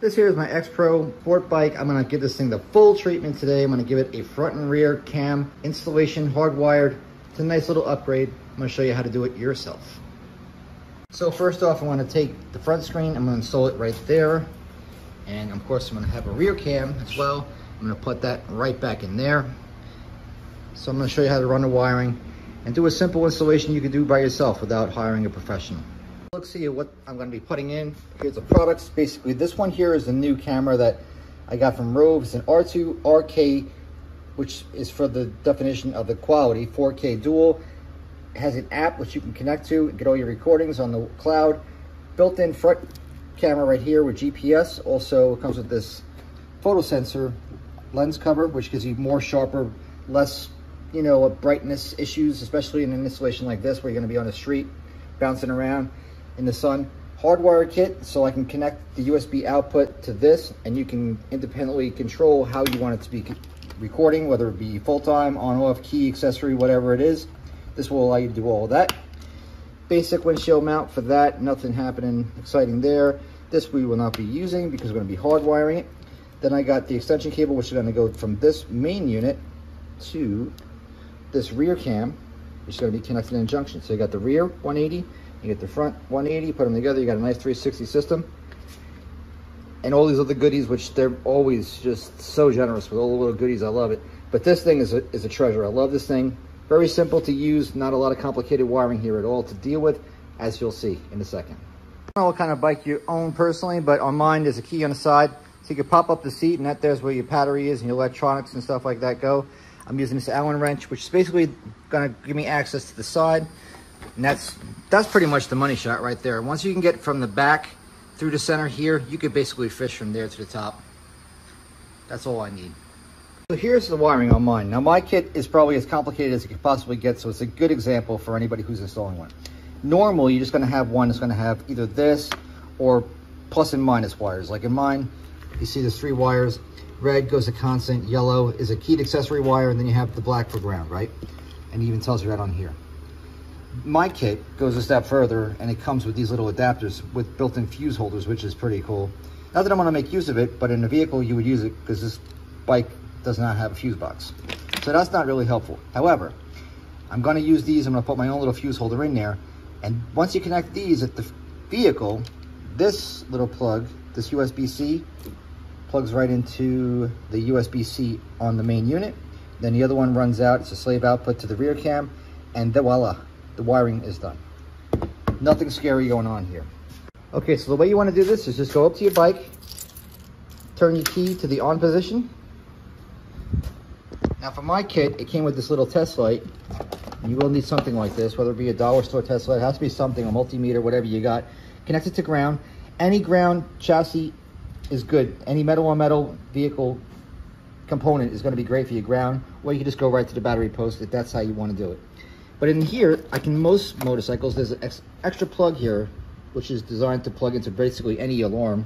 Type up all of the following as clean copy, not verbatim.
This here is my X Pro sport bike. I'm gonna give this thing the full treatment today. I'm gonna give it a front and rear cam installation, hardwired. It's a nice little upgrade. I'm gonna show you how to do it yourself. So first off, I'm gonna take the front screen, I'm gonna install it right there. And of course, I'm gonna have a rear cam as well. I'm gonna put that right back in there. So I'm gonna show you how to run the wiring and do a simple installation you can do by yourself without hiring a professional. Let's see what I'm going to be putting in. Here's the products. Basically, this one here is a new camera that I got from Rove. It's an R2-RK, which is for the definition of the quality, 4K Dual. It has an app which you can connect to, get all your recordings on the cloud. Built-in front camera right here with GPS. Also comes with this photo sensor lens cover, which gives you more sharper, less, brightness issues, especially in an installation like this where you're going to be on the street bouncing around in the sun. Hardwire kit, so I can connect the USB output to this, and you can independently control how you want it to be recording, whether it be full-time, on-off, key, accessory, whatever it is. This will allow you to do all of that. Basic windshield mount for that, nothing happening exciting there. This we will not be using because we're going to be hardwiring it. Then I got the extension cable, which is going to go from this main unit to this rear cam, which is going to be connected in junction. So you got the rear 180, you get the front 180, put them together, you got a nice 360 system. And all these other goodies, which they're always just so generous with all the little goodies, I love it. But this thing is a treasure. I love this thing. Very simple to use, not a lot of complicated wiring here at all to deal with, as you'll see in a second. I don't know what kind of bike you own personally, but on mine there's a key on the side. So you can pop up the seat, and there's where your battery is and your electronics and stuff like that go. I'm using this Allen wrench, which is basically gonna give me access to the side. And that's pretty much the money shot right there. Once you can get from the back through the center here, you could basically fish from there to the top. That's all I need. So here's the wiring on mine. Now my kit is probably as complicated as it could possibly get, so it's a good example for anybody who's installing one. Normally, you're just gonna have one that's gonna have either this or plus and minus wires. Like in mine, you see there's 3 wires. Red goes to constant, yellow is a keyed accessory wire, and then you have the black for ground, right? And it even tells you that on here. My kit goes a step further, and it comes with these little adapters with built-in fuse holders, which is pretty cool. Not that I'm gonna make use of it, but in a vehicle you would use it because this bike does not have a fuse box. So that's not really helpful. However, I'm gonna use these, I'm gonna put my own little fuse holder in there, and once you connect these at the vehicle, this little plug, this USB-C, plugs right into the USB-C on the main unit. Then the other one runs out, it's a slave output to the rear cam, and voila, the wiring is done. Nothing scary going on here. Okay, so the way you want to do this is just go up to your bike, turn your key to the on position. Now for my kit, it came with this little test light, and you will need something like this, whether it be a dollar store test light, it has to be something, a multimeter, whatever you got. Connect it to ground. Any ground chassis is good. Any metal on metal vehicle component is going to be great for your ground, or you can just go right to the battery post if that's how you want to do it. But in here, most motorcycles, there's an extra plug here, which is designed to plug into basically any alarm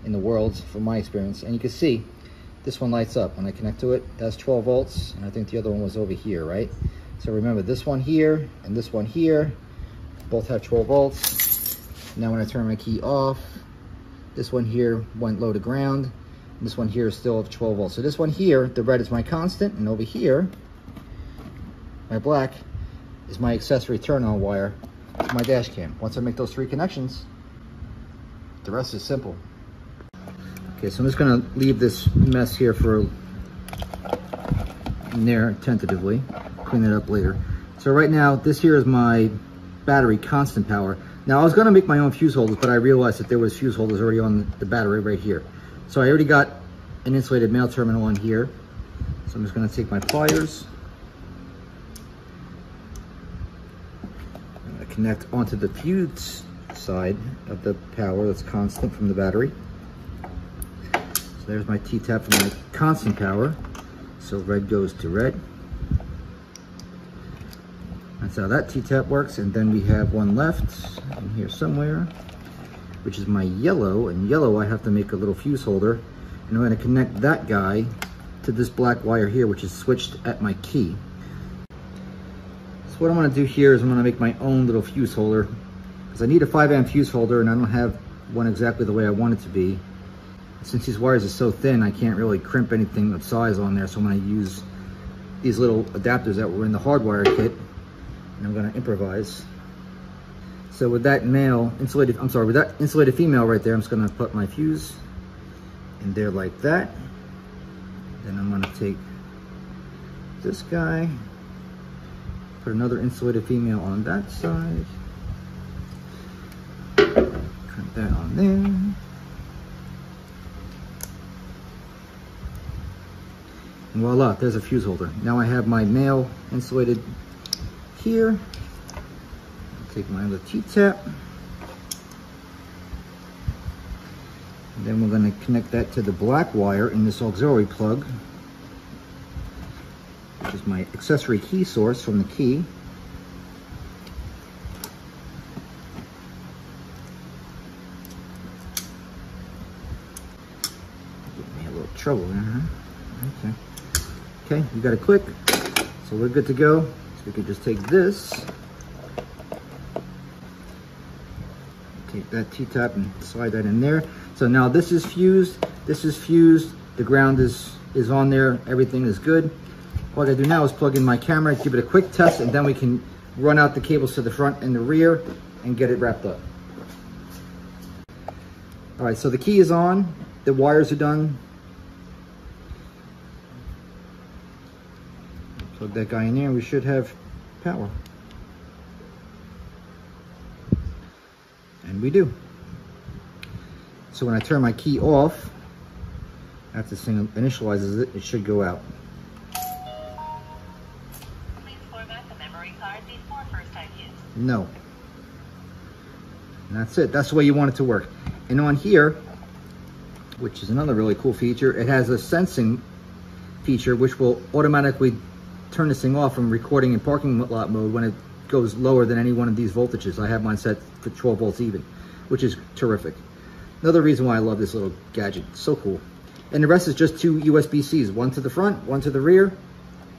in the world, from my experience. And you can see this one lights up when I connect to it. That's 12 volts, and I think the other one was over here, right? So remember, this one here and this one here both have 12 volts. Now when I turn my key off, this one here went low to ground, and this one here is still at 12 volts. So this one here, the red is my constant, and over here, my black is my accessory turn-on wire to my dash cam. Once I make those 3 connections, the rest is simple. Okay, so I'm just gonna leave this mess here for in there tentatively, clean it up later. So right now, this here is my battery constant power. Now I was gonna make my own fuse holders, but I realized that there was fuse holders already on the battery right here. So I already got an insulated male terminal on here. So I'm just gonna take my pliers. I'm gonna connect onto the fuse side of the power that's constant from the battery. So there's my T-tap for my constant power. So red goes to red. That's how that T-tap works. And then we have one left in here somewhere, which is my yellow. And yellow, I have to make a little fuse holder. And I'm going to connect that guy to this black wire here, which is switched at my key. So what I'm going to do here is I'm going to make my own little fuse holder, because I need a 5 amp fuse holder, and I don't have one exactly the way I want it to be. Since these wires are so thin, I can't really crimp anything of size on there, so I'm going to use these little adapters that were in the hardwire kit, and I'm going to improvise. So with that with that insulated female right there, I'm just going to put my fuse in there like that. Then I'm going to take this guy, put another insulated female on that side, crimp that on there. And voila, there's a fuse holder. Now I have my male insulated here. Take my other T-tap. And then we're going to connect that to the black wire in this auxiliary plug, which is my accessory key source from the key. Give me a little trouble there, huh? Okay. Okay, you got a click, so we're good to go. So we can just take this, take that T-tap and slide that in there. So now this is fused, the ground is on there, everything is good. All I gotta do now is plug in my camera, give it a quick test, and then we can run out the cables to the front and the rear and get it wrapped up. All right, so the key is on, the wires are done. Plug that guy in there and we should have power. And we do. So when I turn my key off, after this thing initializes it, it should go out. Please format the memory card before first time use. No. And that's it. That's the way you want it to work. And on here, which is another really cool feature, it has a sensing feature which will automatically turn this thing off from recording in parking lot mode when it goes lower than any one of these voltages. I have mine set for 12 volts even, which is terrific. Another reason why I love this little gadget. It's so cool. And the rest is just two USB-Cs, one to the front, one to the rear.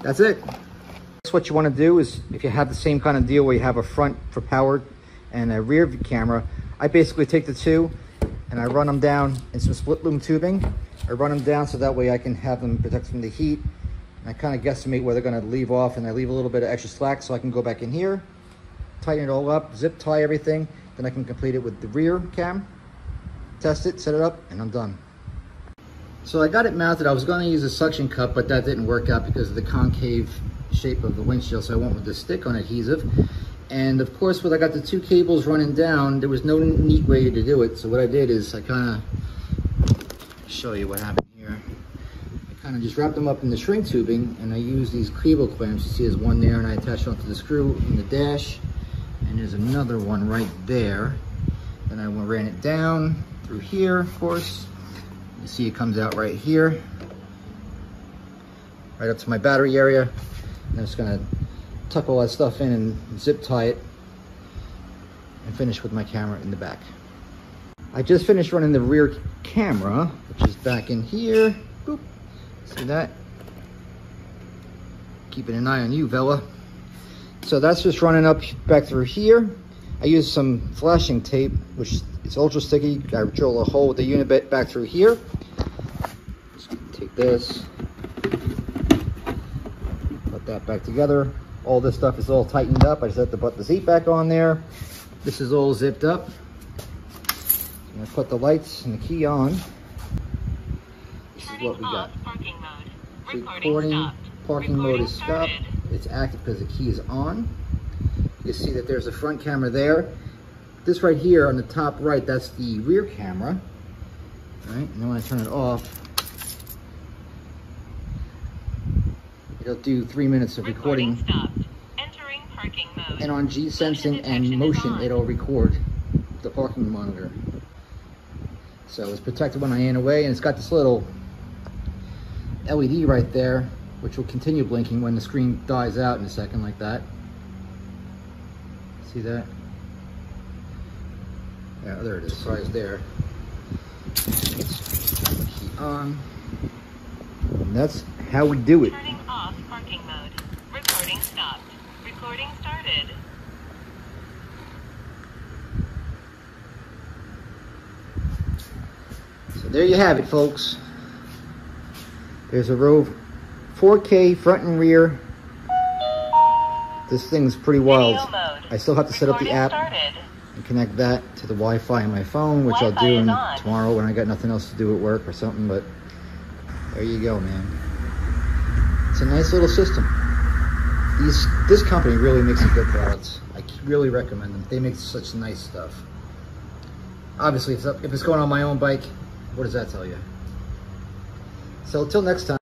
That's it. That's what you want to do is, if you have the same kind of deal where you have a front for power and a rear camera, I basically take the two and I run them down in some split loom tubing. I run them down so that way I can have them protected from the heat. And I kind of guesstimate where they're going to leave off, and I leave a little bit of extra slack so I can go back in here, tighten it all up, zip tie everything, then I can complete it with the rear cam, test it, set it up, and I'm done. So I got it mounted. I was going to use a suction cup, but that didn't work out because of the concave shape of the windshield, so I went with the stick-on adhesive. And of course, when I got the two cables running down, there was no neat way to do it. So what I did is I kind of show you what happened here. I kind of just wrapped them up in the shrink tubing, and I used these cable clamps. You see there's one there, and I attached it onto the screw in the dash, and there's another one right there. Then I ran it down through here, of course. You see it comes out right here, right up to my battery area. And I'm just gonna tuck all that stuff in and zip tie it and finish with my camera in the back. I just finished running the rear camera, which is back in here. Boop. See that? Keeping an eye on you, Vela. So that's just running up back through here. I used some flashing tape, which is ultra sticky. I drill a hole with the unit bit back through here. Just take this, put that back together. All this stuff is all tightened up. I just have to put the seat back on there. This is all zipped up. I'm gonna put the lights and the key on. This is what we got. Parking mode is stopped. It's active because the key is on. You see that there's a front camera there. This right here on the top right, that's the rear camera. All right, and then when I turn it off, it'll do 3 minutes of recording. Entering parking mode. And on G sensing and motion, it'll record the parking monitor. So it's protected when I am away, and it's got this little LED right there, which will continue blinking when the screen dies out in a second like that. See that? Yeah, there it is, right there. Let's turn the key on. And that's how we do it. Turning off parking mode. Recording stopped. Recording started. So there you have it, folks. There's a Rove 4K front and rear. This thing's pretty wild. I still have to set up the app and connect that to the Wi-Fi on my phone, which I'll do tomorrow when I got nothing else to do at work or something, but there you go, man. It's a nice little system. This company really makes some good products. I really recommend them. They make such nice stuff. Obviously, if it's going on my own bike, what does that tell you? So until next time.